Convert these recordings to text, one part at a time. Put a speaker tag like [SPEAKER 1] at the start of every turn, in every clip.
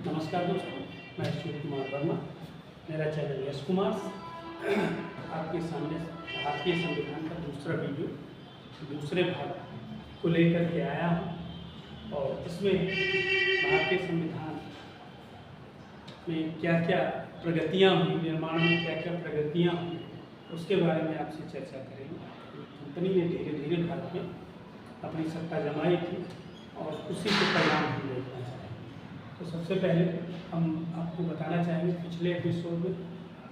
[SPEAKER 1] नमस्कार दोस्तों, मैं शिव कुमार वर्मा। मेरा चैनल यस कुमार आपके सामने भारतीय संविधान का दूसरा वीडियो दूसरे भाग को लेकर के आया हूँ। और इसमें भारतीय संविधान में क्या क्या प्रगतियाँ हुई, निर्माण में क्या क्या प्रगतियाँ हुई, उसके बारे में आपसे चर्चा करेंगे। कंपनी ने धीरे धीरे भारत में अपनी सत्ता जमाई थी और उसी के परिणाम हम देखना चाहेंगे। तो सबसे पहले हम आपको बताना चाहेंगे, पिछले एपिसोड में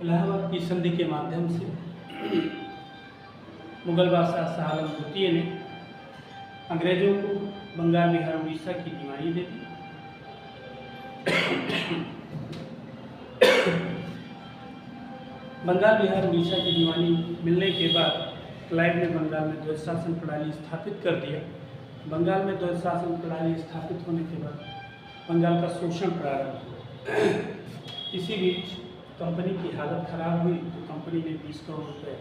[SPEAKER 1] इलाहाबाद की संधि के माध्यम से मुगल बादशाह शाह आलम द्वितीय ने अंग्रेजों को बंगाल, बिहार, उड़ीसा की दीवानी दे दी। बंगाल, बिहार, उड़ीसा की दीवानी मिलने के बाद क्लाइव ने बंगाल में द्वैध शासन प्रणाली स्थापित कर दिया। बंगाल में द्वैध शासन प्रणाली स्थापित होने के बाद बंगाल का शोषण प्रारंभ हुआ। इसी बीच कंपनी की हालत खराब हुई तो कंपनी ने 20 करोड़ रुपए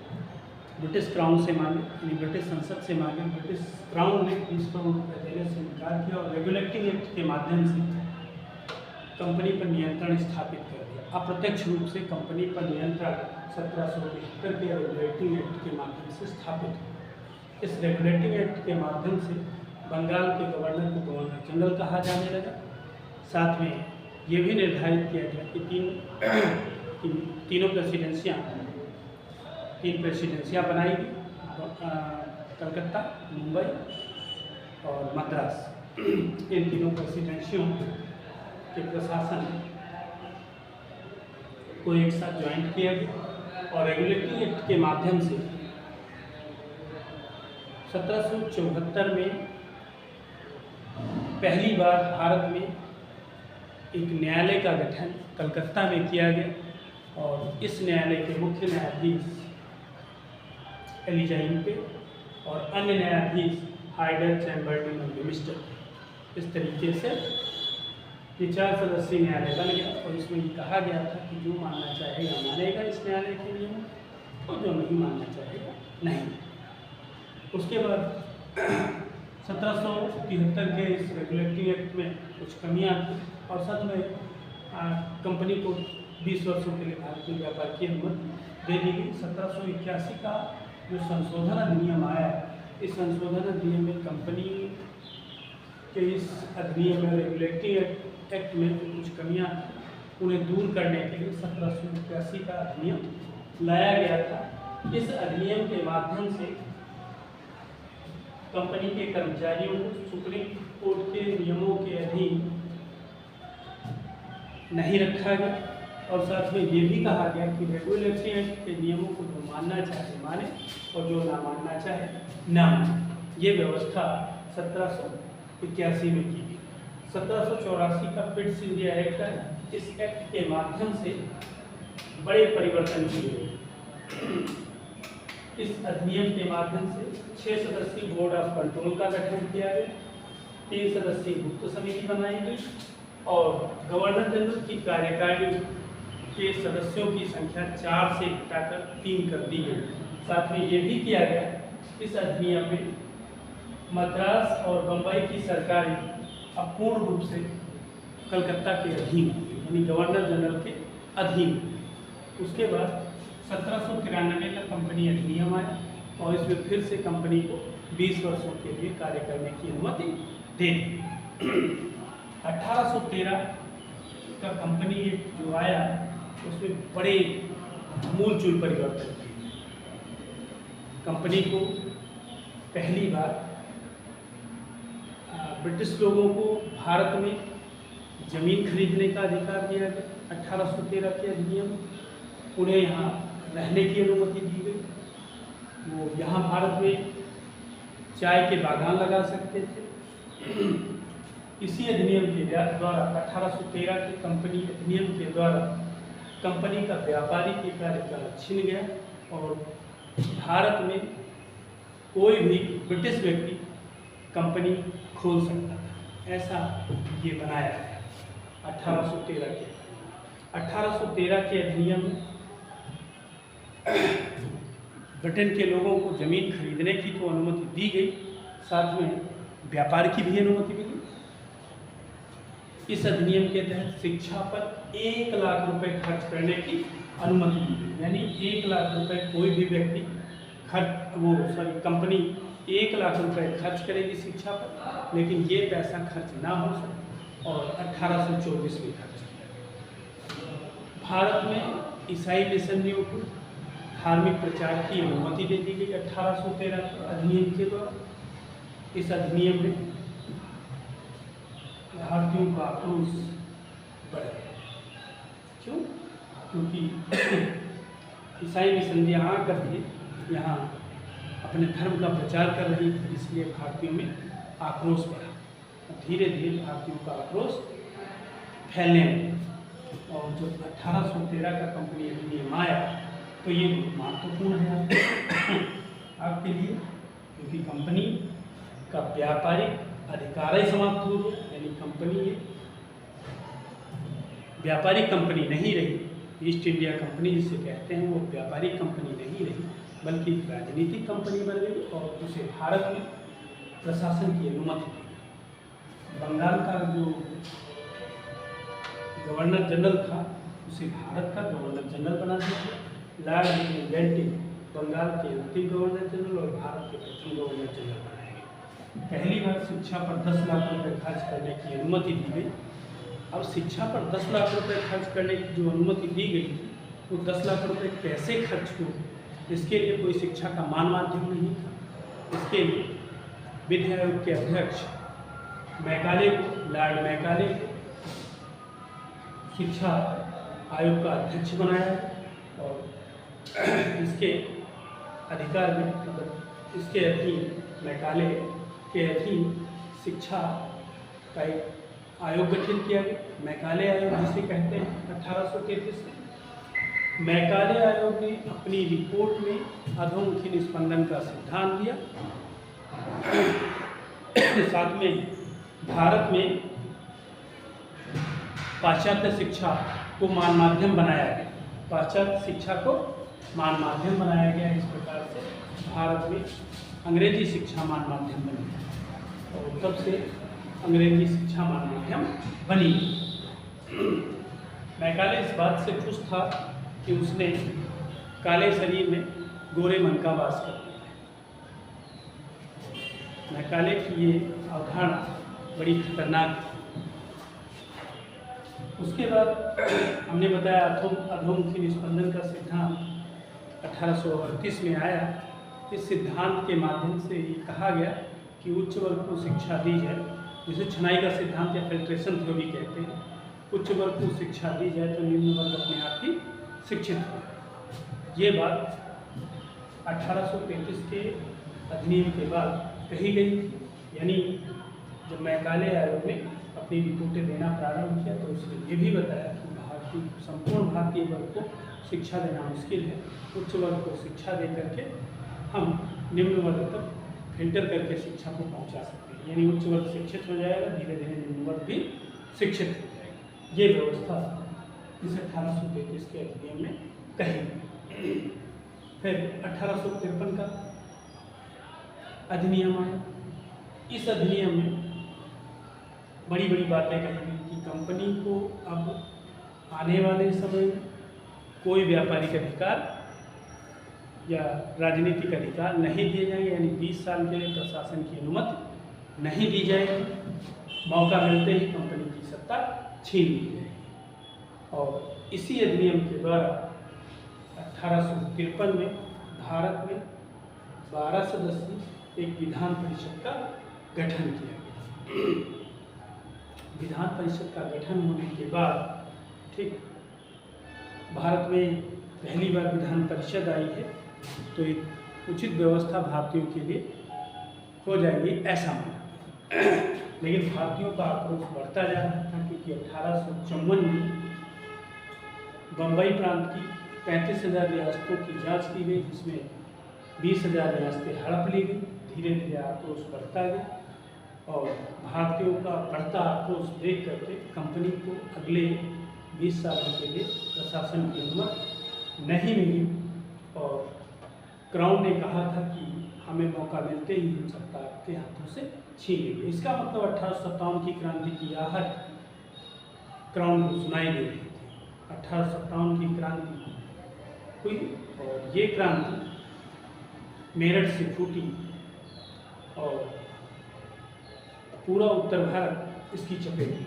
[SPEAKER 1] ब्रिटिश क्राउन से मांगे, यानी ब्रिटिश संसद से मांगे। ब्रिटिश क्राउन ने 20 करोड़ रुपए देने से इनकार किया और रेगुलेटिंग एक्ट के माध्यम से कंपनी पर नियंत्रण स्थापित कर दिया। अप्रत्यक्ष रूप से कंपनी पर नियंत्रण 1773 के रेगुलेटिंग एक्ट के माध्यम से स्थापित हुआ। इस रेगुलेटिंग एक्ट के माध्यम से बंगाल के गवर्नर को गवर्नर जनरल कहा जाने लगा। साथ में ये भी निर्धारित किया गया कि तीन प्रेसिडेंसियाँ बनाई गई, कलकत्ता, मुंबई और मद्रास। इन तीनों प्रेसिडेंसियों के प्रशासन को एक साथ ज्वाइंट किया गया और रेगुलेटिंग एक्ट के माध्यम से 1774 में पहली बार भारत में एक न्यायालय का गठन कलकत्ता में किया गया और इस न्यायालय के मुख्य न्यायाधीश एलिजाइन पे और अन्य न्यायाधीश हाइडर, चैम्बरलिन और लिविस्टर। इस तरीके से ये 4 सदस्यीय न्यायालय बन गया और इसमें ये कहा गया था कि जो मानना चाहेगा मानेगा इस न्यायालय के नियमों और जो नहीं मानना चाहेगा नहीं। उसके बाद 1773 के इस रेगुलेटिंग एक्ट में कुछ कमियां थी और साथ में कंपनी को 20 वर्षों के लिए भारत में व्यापार की अनुमति दे दी गई। 1781 का जो संशोधन अधिनियम आया, इस संशोधन अधिनियम में कंपनी के इस अधिनियम में रेगुलेटिंग एक्ट में कुछ कमियां उन्हें दूर करने के लिए 1781 का अधिनियम लाया गया था। इस अधिनियम के माध्यम से कंपनी के कर्मचारियों को सुप्रीम कोर्ट के नियमों के अधीन नहीं रखा गया और साथ में ये भी कहा गया कि रेगुलेटिंग एक्ट के नियमों को जो मानना चाहे माने और जो ना मानना चाहे ना माने। ये व्यवस्था 1781 में की गई। 1784 का पिट्स इंडिया एक्ट है। इस एक्ट के माध्यम से बड़े परिवर्तन किए गए। इस अधिनियम के माध्यम से 6 सदस्यीय बोर्ड ऑफ कंट्रोल का गठन किया गया, 3 सदस्यीय गुप्त समिति बनाई गई और गवर्नर जनरल की कार्यकारिणी के सदस्यों की संख्या 4 से घटाकर 3 कर दी गई। साथ में ये भी किया गया इस अधिनियम में मद्रास और बम्बई की सरकारें अब पूर्ण रूप से कलकत्ता के अधीन, यानी गवर्नर जनरल के अधीन। उसके बाद 1793 का कंपनी अधिनियम आया और इसमें फिर से कंपनी को 20 वर्षों के लिए कार्य करने की अनुमति दे दी। 1813 का कंपनी एक्ट जो आया उसमें बड़े मूलचूल परिवर्तन किए। कंपनी को पहली बार ब्रिटिश लोगों को भारत में जमीन खरीदने का अधिकार दिया गया। 1813 के अधिनियम उन्हें यहाँ रहने की अनुमति दी गई। वो यहाँ भारत में चाय के बागान लगा सकते थे। इसी अधिनियम के द्वारा 1813 के कंपनी अधिनियम के द्वारा कंपनी का व्यापारिक एकाधिकार छिन गया और भारत में कोई भी ब्रिटिश व्यक्ति कंपनी खोल सकता था। ऐसा ये बनाया गया 1813 के अधिनियम में ब्रिटेन के लोगों को ज़मीन खरीदने की तो अनुमति दी गई, साथ में व्यापार की भी अनुमति मिली। इस अधिनियम के तहत शिक्षा पर 1 लाख रुपए खर्च करने की अनुमति दी गई। यानी 1 लाख रुपए कोई भी व्यक्ति कंपनी 1 लाख रुपए खर्च करेगी शिक्षा पर, लेकिन ये पैसा खर्च ना हो सके और 1824 में खर्च किया। भारत में ईसाई मिशनरियों को धार्मिक प्रचार की अनुमति दे दी गई 1813 अधिनियम के द्वारा। इस अधिनियम में भारतीयों का आक्रोश बढ़ गया। क्यों? क्योंकि ईसाई मिशनरी यहाँ करके यहाँ अपने धर्म का प्रचार कर रही थी, इसलिए भारतीयों में आक्रोश बढ़ा। धीरे धीरे भारतीयों का आक्रोश फैलने लगा और जब 1813 का कंपनी अधिनियम आया तो ये महत्वपूर्ण है आपके लिए, क्योंकि कंपनी का व्यापारिक अधिकार ही समाप्त हो गया। यानी कंपनी ये व्यापारिक कंपनी नहीं रही। ईस्ट इंडिया कंपनी जिसे कहते हैं वो व्यापारिक कंपनी नहीं रही, बल्कि राजनीतिक कंपनी बन गई और उसे भारत में प्रशासन की अनुमति दी गई। बंगाल का जो गवर्नर जनरल था उसे भारत का गवर्नर जनरल बना दिया। लॉर्ड बेंटिंग बंगाल के अंतिम गवर्नर जनरल और भारत के प्रथम गवर्नर जनरल बनाए गए। पहली बार शिक्षा पर 10 लाख रुपए खर्च करने की अनुमति दी गई। अब शिक्षा पर 10 लाख रुपए खर्च करने की जो अनुमति दी गई थी, वो 10 लाख रुपए कैसे खर्च हो, इसके लिए कोई शिक्षा का माध्यम नहीं था। इसके लिए विधि आयोग के अध्यक्ष मैकाले को, लॉर्ड मैकाले को शिक्षा आयोग का अध्यक्ष बनाया और इसके अधिकार में इसके अधीन मैकाले के अधीन शिक्षा का एक आयोग गठित किया गया। मैकाले आयोग जिसे कहते हैं 1833 में मैकाले आयोग ने अपनी रिपोर्ट में अधोमुखी निस्पंदन का सिद्धांत दिया। साथ में भारत में पाश्चात्य शिक्षा को मान माध्यम बनाया गया। पाश्चात्य शिक्षा को मान माध्यम बनाया गया। इस प्रकार से भारत में अंग्रेजी शिक्षा मान माध्यम बनी और तब से अंग्रेजी शिक्षा मान माध्यम बनी। मैकाले इस बात से खुश था कि उसने काले शरीर में गोरे मन का वास कर दिया। मैकाले की ये अवधारणा बड़ी खतरनाक थी। उसके बाद हमने बताया अधोमुखी निस्पंदन का सिद्धांत 1838 में आया। इस सिद्धांत के माध्यम से ये कहा गया कि उच्च वर्ग को शिक्षा दी जाए, जिसे छनाई का सिद्धांत या फिल्ट्रेशन थ्योरी कहते हैं। उच्च वर्ग को शिक्षा दी जाए तो निम्न वर्ग अपने आप ही शिक्षित हो। ये बात 1833 के अधिनियम के बाद कही गई थी। यानी जब मैकाले आयोग ने अपनी रिपोर्टें देना प्रारंभ किया तो उसने ये भी बताया कि संपूर्ण भारतीय वर्ग को शिक्षा देना मुश्किल है। उच्च वर्ग को शिक्षा दे करके हम निम्न वर्ग तक फिल्टर करके शिक्षा को पहुंचा सकते हैं। यानी उच्च वर्ग शिक्षित हो जाएगा, धीरे धीरे निम्न वर्ग भी शिक्षित हो जाएगा। ये व्यवस्था इस 1833 के अधिनियम में कही। फिर 1853 का अधिनियम आया। इस अधिनियम में बड़ी बड़ी बातें कही गई कि कंपनी को अब आने वाले समय में कोई व्यापारिक अधिकार या राजनीतिक अधिकार नहीं दिए जाएंगे। यानी 20 साल के लिए प्रशासन की अनुमति नहीं दी जाएगी। मौका मिलते ही कंपनी की सत्ता छीन ली जाएगी। और इसी अधिनियम के द्वारा 1853 में भारत में 12 सदस्यीय एक विधान परिषद का गठन किया गया। विधान परिषद का गठन होने के बाद ठीक भारत में पहली बार विधान परिषद आई है तो एक उचित व्यवस्था भारतीयों के लिए हो जाएगी ऐसा माना। लेकिन भारतीयों का आक्रोश बढ़ता जा रहा था क्योंकि 1854 में बम्बई प्रांत की 35,000 रियासतों की जांच की गई, जिसमें 20,000 रियासतें हड़प ली गई। धीरे धीरे आक्रोश बढ़ता गया और भारतीयों का बढ़ता आक्रोश देख करके कंपनी को अगले 20 सालों के लिए प्रशासन की अनुमति नहीं मिली और क्राउन ने कहा था कि हमें मौका मिलते ही हम सत्ता आपके हाथों से छीन लेंगे। इसका मतलब 1857 की क्रांति की आहट क्राउन को सुनाई दे रही थी। 1857 की क्रांति हुई और ये क्रांति मेरठ से फूटी और पूरा उत्तर भारत इसकी चपेट में।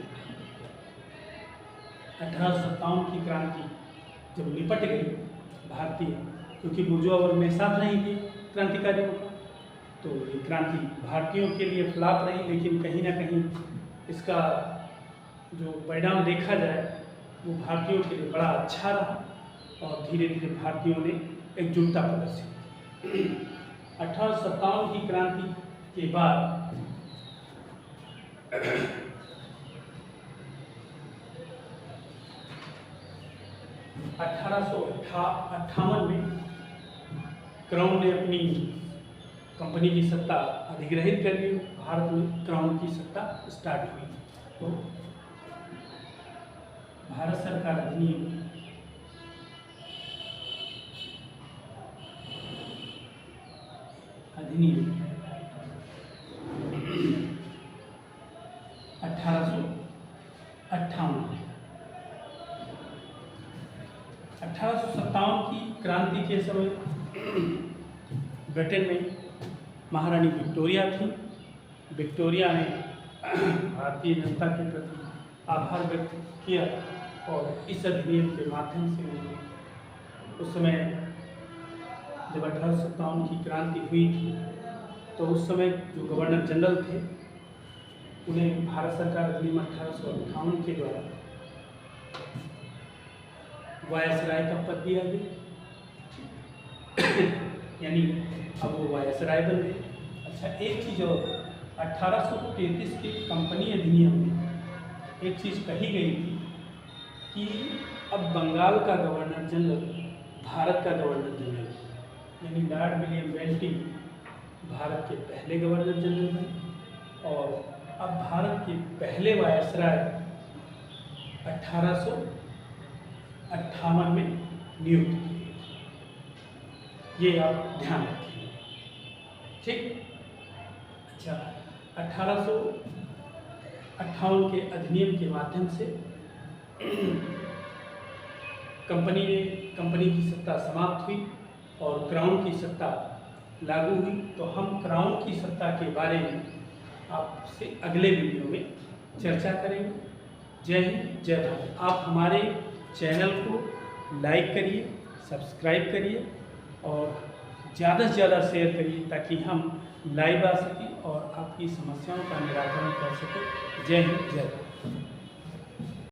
[SPEAKER 1] 1857 की क्रांति जब निपट गई भारतीय, क्योंकि बुर्जुआ वर्ग में साथ नहीं थे क्रांतिकारियों का, तो ये क्रांति भारतीयों के लिए फ्लॉप रही। लेकिन कहीं ना कहीं इसका जो परिणाम देखा जाए वो भारतीयों के लिए बड़ा अच्छा रहा और धीरे धीरे भारतीयों ने एकजुटता प्रदर्शित की। 1857 की क्रांति के बाद 1858 में क्राउन ने अपनी कंपनी की सत्ता अधिग्रहित कर ली। भारत में क्राउन की सत्ता स्टार्ट हुई। तो भारत सरकार अधिनियम 1857 की क्रांति के समय ब्रिटेन में महारानी विक्टोरिया थी। विक्टोरिया ने भारतीय जनता के प्रति आभार व्यक्त किया और इस अधिनियम के माध्यम से उन्होंने उस समय जब 1857 की क्रांति हुई थी तो उस समय जो गवर्नर जनरल थे उन्हें भारत सरकार अधिनियम 1858 के द्वारा वायसराय का पद दिया गया। यानी अब वो वायसराय बन गए। अच्छा, एक चीज़ और, 1833 के कंपनी अधिनियम में एक चीज़ कही गई थी कि अब बंगाल का गवर्नर जनरल भारत का गवर्नर जनरल, यानी लॉर्ड विलियम बेंटिंग भारत के पहले गवर्नर जनरल बने और अब भारत के पहले वायसराय 1858 में नियुक्त किए। ये आप ध्यान रखिए, ठीक। अच्छा, 1858 के अधिनियम के माध्यम से कंपनी की सत्ता समाप्त हुई और क्राउन की सत्ता लागू हुई। तो हम क्राउन की सत्ता के बारे में आपसे अगले वीडियो में चर्चा करेंगे। जय हिंद, जय भारत। आप हमारे चैनल को लाइक करिए, सब्सक्राइब करिए और ज़्यादा से ज़्यादा शेयर करिए ताकि हम लाइव आ सकें और आपकी समस्याओं का निराकरण कर सकें। जय हिंद, जय भारत।